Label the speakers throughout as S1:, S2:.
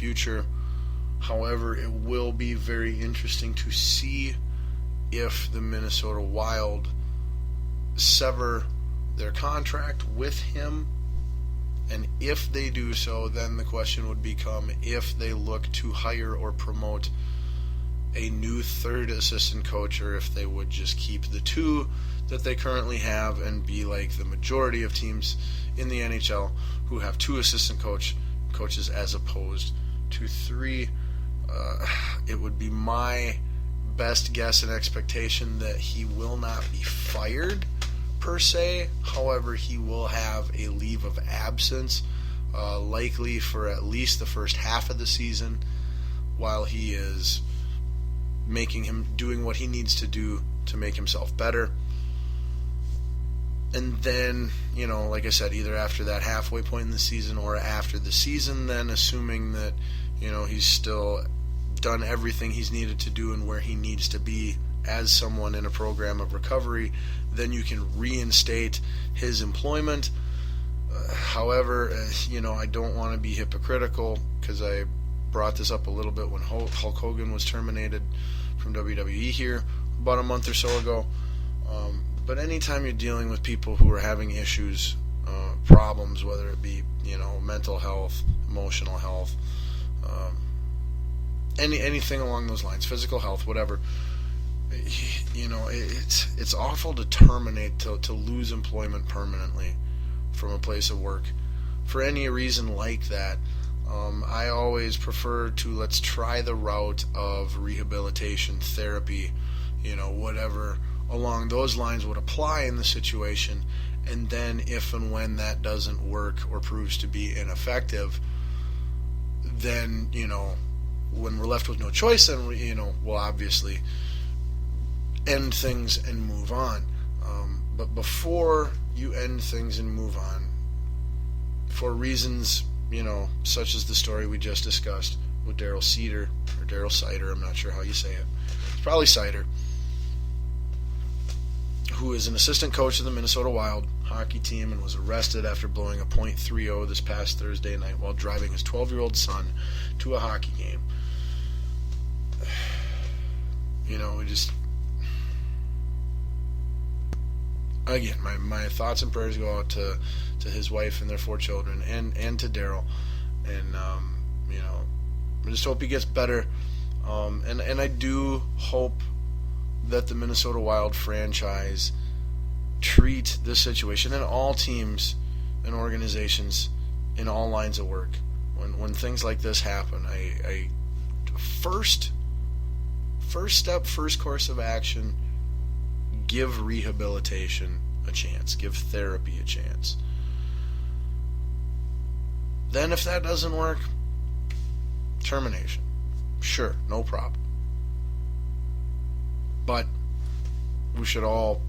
S1: future. However, it will be very interesting to see if the Minnesota Wild sever their contract with him. And if they do so, then the question would become if they look to hire or promote a new third assistant coach, or if they would just keep the two that they currently have and be like the majority of teams in the NHL who have two assistant coaches as opposed to three. It would be my best guess and expectation that he will not be fired per se. However, he will have a leave of absence, likely for at least the first half of the season, while he is doing what he needs to do to make himself better. And then, like I said, either after that halfway point in the season or after the season, then assuming that, he's still done everything he's needed to do and where he needs to be as someone in a program of recovery, then you can reinstate his employment. However, I don't want to be hypocritical, because I brought this up a little bit when Hulk Hogan was terminated from WWE here about a month or so ago. But anytime you're dealing with people who are having issues, problems, whether it be mental health, emotional health, anything along those lines, physical health, whatever, it's awful to terminate, to lose employment permanently from a place of work for any reason like that. I always prefer to let's try the route of rehabilitation, therapy, whatever along those lines would apply in the situation. And then if and when that doesn't work or proves to be ineffective, then, when we're left with no choice, then we'll obviously end things and move on. But before you end things and move on, for reasons, such as the story we just discussed with Daryl Sider, or Daryl Sider, I'm not sure how you say it. It's probably Sider, who is an assistant coach of the Minnesota Wild hockey team and was arrested after blowing a .30 this past Thursday night while driving his 12-year-old son to a hockey game. Again, my thoughts and prayers go out to his wife and their 4 children, and to Daryl, and I just hope he gets better, and I do hope that the Minnesota Wild franchise treat this situation, and all teams and organizations in all lines of work, when things like this happen, I first step, first course of action, give rehabilitation a chance, give therapy a chance. Then if that doesn't work, termination. Sure, no problem. But we should all,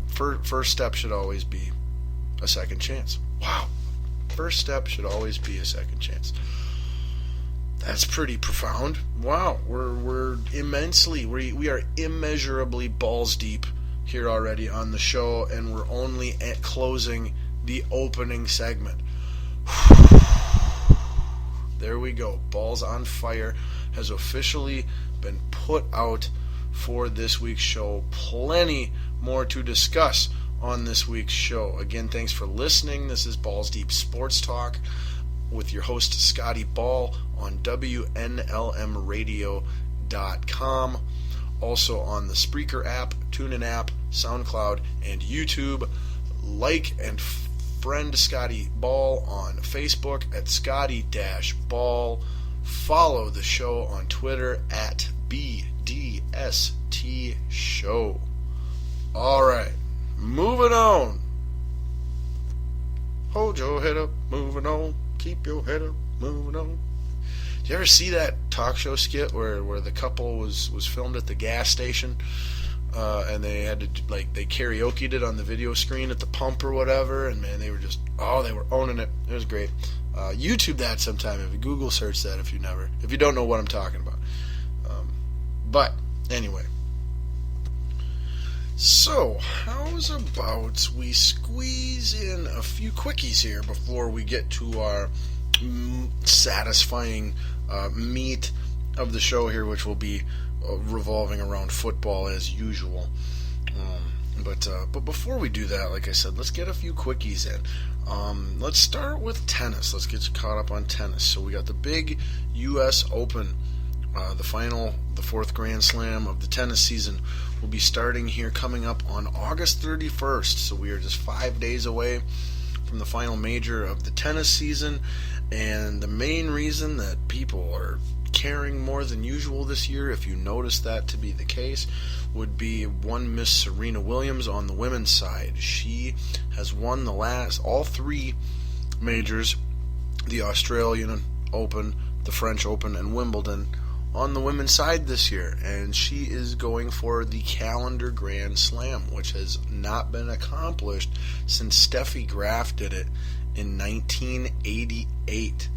S1: first step should always be a second chance. Wow. First step should always be a second chance. That's pretty profound. Wow, we're immensely, we are immeasurably balls deep here already on the show, and we're only at closing the opening segment. There we go. Balls on Fire has officially been put out for this week's show. Plenty more to discuss on this week's show. Again, thanks for listening. This is Balls Deep Sports Talk with your host, Scotty Ball, on WNLMradio.com. Also on the Spreaker app, TuneIn app, SoundCloud, and YouTube. Like and friend Scotty Ball on Facebook at Scotty-Ball. Follow the show on Twitter at BDST Show. Alright, moving on. Hold your head up, moving on. Keep your head up, moving on. Did you ever see that talk show skit where the couple was filmed at the gas station, and they had to, they karaoke'd it on the video screen at the pump or whatever, and man, they were owning it. It was great. YouTube that sometime. If you Google search that, if you don't know what I'm talking about. But anyway, so how's about we squeeze in a few quickies here before we get to our satisfying meat of the show here, which will be revolving around football as usual. But before we do that, like I said, let's get a few quickies in. Let's start with tennis. Let's get you caught up on tennis. So we got the big U.S. Open, the fourth Grand Slam of the tennis season will be starting here coming up on August 31st. So we are just 5 days away from the final major of the tennis season. And the main reason that people are caring more than usual this year, if you notice that to be the case, would be one Miss Serena Williams on the women's side. She has won all three majors, the Australian Open, the French Open, and Wimbledon, on the women's side this year, and she is going for the calendar Grand Slam, which has not been accomplished since Steffi Graf did it in 1988.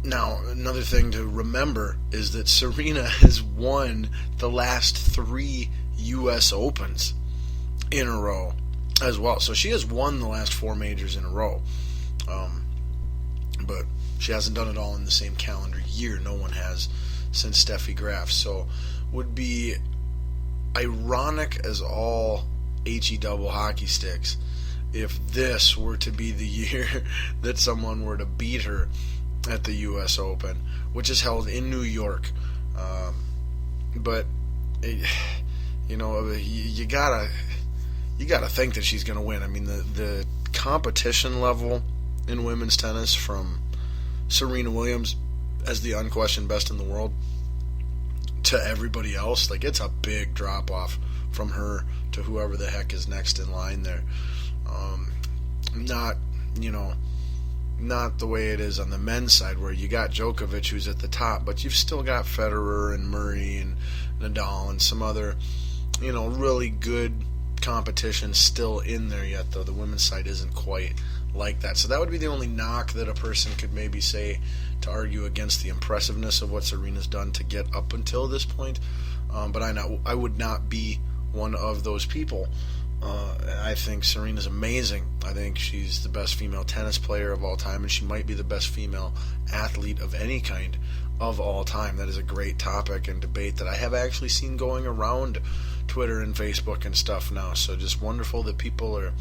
S1: Now, another thing to remember is that Serena has won the last 3 U.S. Opens in a row as well. So she has won the last 4 majors in a row. But she hasn't done it all in the same calendar year. No one has since Steffi Graf. So would be ironic as all HE double hockey sticks if this were to be the year that someone were to beat her at the U.S. Open, which is held in New York. But you gotta think that she's gonna win. I mean, the competition level in women's tennis from Serena Williams as the unquestioned best in the world to everybody else, like, it's a big drop off from her to whoever the heck is next in line there. Not the way it is on the men's side, where you got Djokovic who's at the top, but you've still got Federer and Murray and Nadal and some other, really good competition still in there yet, though the women's side isn't quite like that. So that would be the only knock that a person could maybe say to argue against the impressiveness of what Serena's done to get up until this point. But I would not be one of those people. I think Serena's amazing. I think she's the best female tennis player of all time, and she might be the best female athlete of any kind of all time. That is a great topic and debate that I have actually seen going around Twitter and Facebook and stuff now. So just wonderful that people are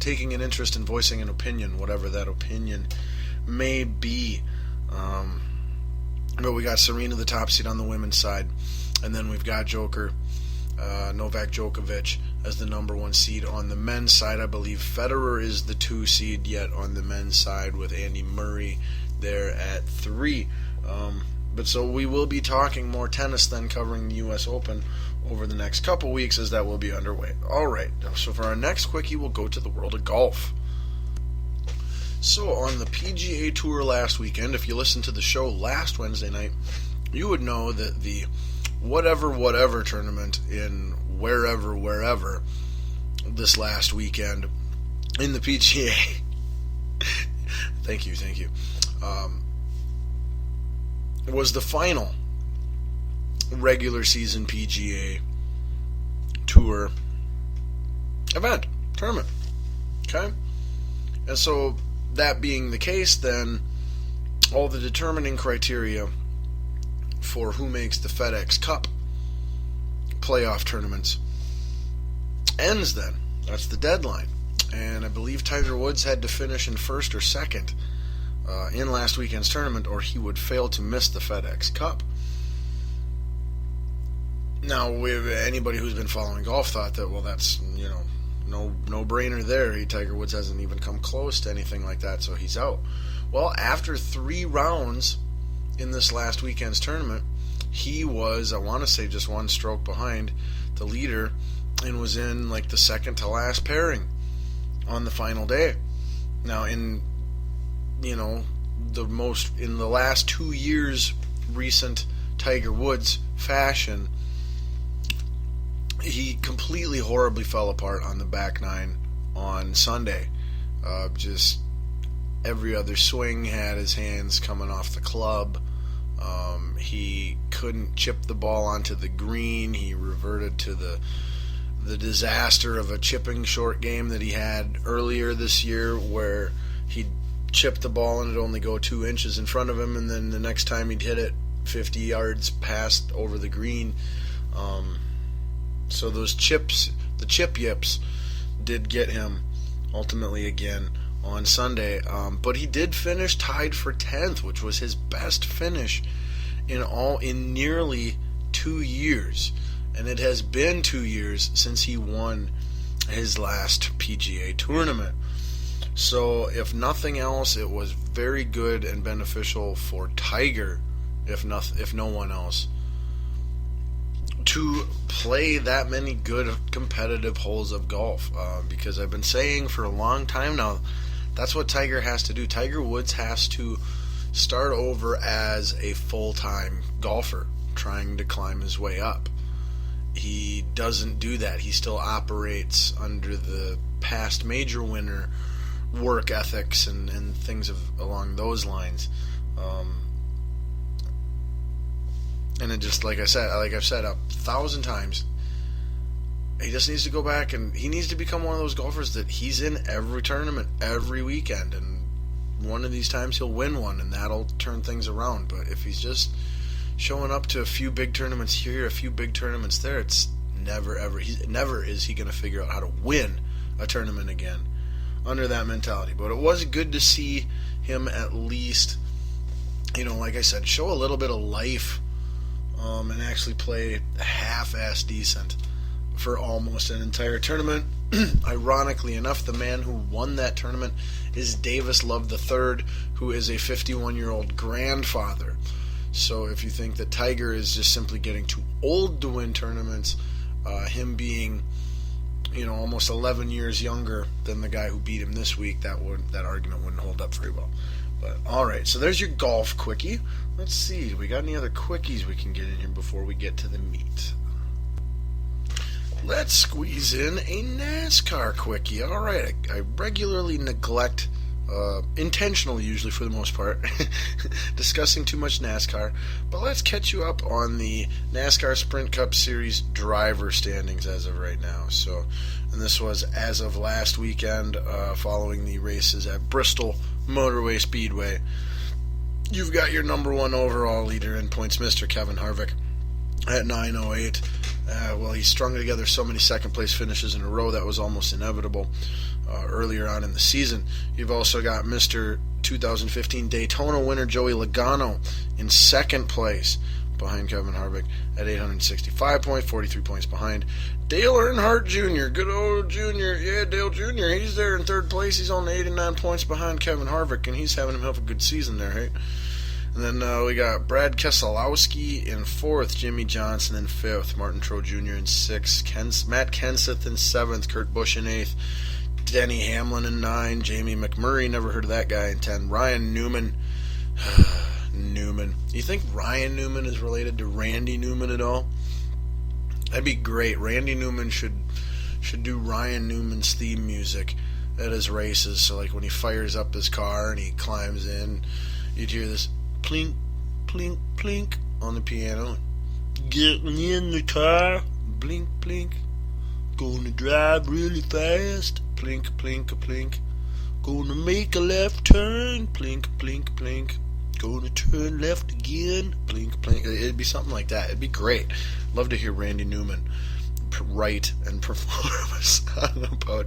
S1: taking an interest in voicing an opinion, whatever that opinion may be. But we got Serena, the top seed on the women's side, and then we've got Novak Djokovic as the number 1 seed on the men's side. I believe Federer is the 2 seed yet on the men's side, with Andy Murray there at 3. But so we will be talking more tennis then, covering the U.S. Open over the next couple weeks as that will be underway. All right, so for our next quickie, we'll go to the world of golf. So on the PGA Tour last weekend, if you listened to the show last Wednesday night, you would know that the whatever tournament in wherever this last weekend in the PGA thank you was the final regular season PGA Tour tournament. Okay? And so that being the case, then all the determining criteria for who makes the FedEx Cup playoff tournaments ends then. That's the deadline. And I believe Tiger Woods had to finish in first or second in last weekend's tournament, or he would fail to miss the FedEx Cup. Now, anybody who's been following golf thought that, well, that's, no-brainer there. Tiger Woods hasn't even come close to anything like that, so he's out. Well, after 3 rounds in this last weekend's tournament, he was, I want to say, just 1 stroke behind the leader and was in like the second to last pairing on the final day. Now, in the last 2 years recent Tiger Woods fashion, he completely horribly fell apart on the back nine on Sunday. Just every other swing had his hands coming off the club. He couldn't chip the ball onto the green. He reverted to the disaster of a chipping short game that he had earlier this year, where he chip the ball and it'd only go 2 inches in front of him, and then the next time he'd hit it 50 yards past over the green. So those chips, the chip yips, did get him ultimately again on Sunday. But he did finish tied for 10th, which was his best finish in nearly 2 years. And it has been 2 years since he won his last PGA tournament. So if nothing else, it was very good and beneficial for Tiger, if no one else, to play that many good competitive holes of golf. Because I've been saying for a long time now, that's what Tiger has to do. Tiger Woods has to start over as a full-time golfer trying to climb his way up. He doesn't do that. He still operates under the past major winner work ethics and things along those lines. And it just, like I've said 1,000 times, he just needs to go back and he needs to become one of those golfers that he's in every tournament, every weekend, and one of these times he'll win one, and that'll turn things around. But if he's just showing up to a few big tournaments here, a few big tournaments there, it's never is he going to figure out how to win a tournament again under that mentality. But it was good to see him at least, like I said, show a little bit of life, and actually play half-ass decent for almost an entire tournament. Ironically enough, the man who won that tournament is Davis Love III, who is a 51-year-old grandfather. So if you think that Tiger is just simply getting too old to win tournaments, him being, almost 11 years younger than the guy who beat him this week, that argument wouldn't hold up very well. But all right, so there's your golf quickie. Let's see, do we got any other quickies we can get in here before we get to the meat? Let's squeeze in a NASCAR quickie. All right, I regularly neglect, intentionally usually for the most part, discussing too much NASCAR. But let's catch you up on the NASCAR Sprint Cup Series driver standings as of right now. And this was as of last weekend, following the races at Bristol Motorway Speedway. You've got your number one overall leader in points, Mr. Kevin Harvick, at 908. Well, he strung together so many second-place finishes in a row that was almost inevitable earlier on in the season. You've also got Mr. 2015 Daytona winner Joey Logano in second place behind Kevin Harvick at 865 points, 43 points behind. Dale Earnhardt Jr., good old Jr., yeah, Dale Jr., he's there in third place. He's only 89 points behind Kevin Harvick, and he's having himself a good season there, hey? And then we got Brad Keselowski in fourth, Jimmy Johnson in fifth, Martin Truex Jr. in sixth, Matt Kenseth in seventh, Kurt Busch in eighth, Denny Hamlin in 9, Jamie McMurray, never heard of that guy, in 10, Ryan Newman. Newman. You think Ryan Newman is related to Randy Newman at all? That'd be great. Randy Newman should do Ryan Newman's theme music at his races. So like when he fires up his car and he climbs in, you'd hear this plink, plink, plink on the piano. Getting in the car, blink, blink. Gonna drive really fast, plink, plink, plink. Gonna make a left turn, plink, plink, plink. Gonna turn left again, plink, plink. It'd be something like that. It'd be great. Love to hear Randy Newman write and perform a song about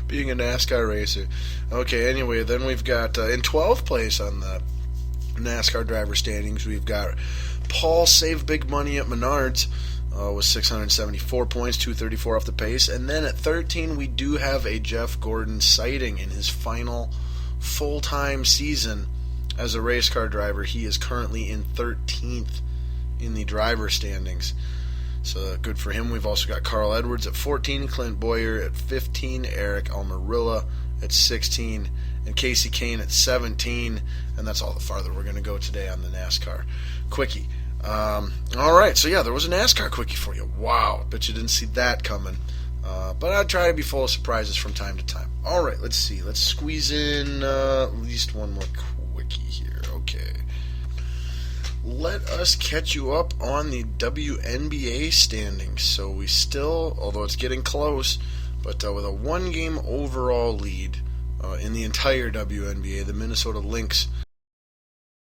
S1: being a NASCAR racer. Okay, anyway, then we've got in 12th place on the NASCAR driver standings, we've got Paul Save Big Money at Menards with 674 points, 234 off the pace. And then at 13, we do have a Jeff Gordon sighting in his final full-time season as a race car driver. He is currently in 13th in the driver standings. So good for him. We've also got Carl Edwards at 14, Clint Boyer at 15, Eric Almirola at 16, and Casey Kane at 17. And that's all the farther we're going to go today on the NASCAR Quickie. All right, so yeah, there was a NASCAR Quickie for you. Wow, bet you didn't see that coming. But I try to be full of surprises from time to time. All right, let's see. Let's squeeze in at least one more Quickie here. Okay. Let us catch you up on the WNBA standings. So we still, although it's getting close, but with a one-game overall lead in the entire WNBA. The Minnesota Lynx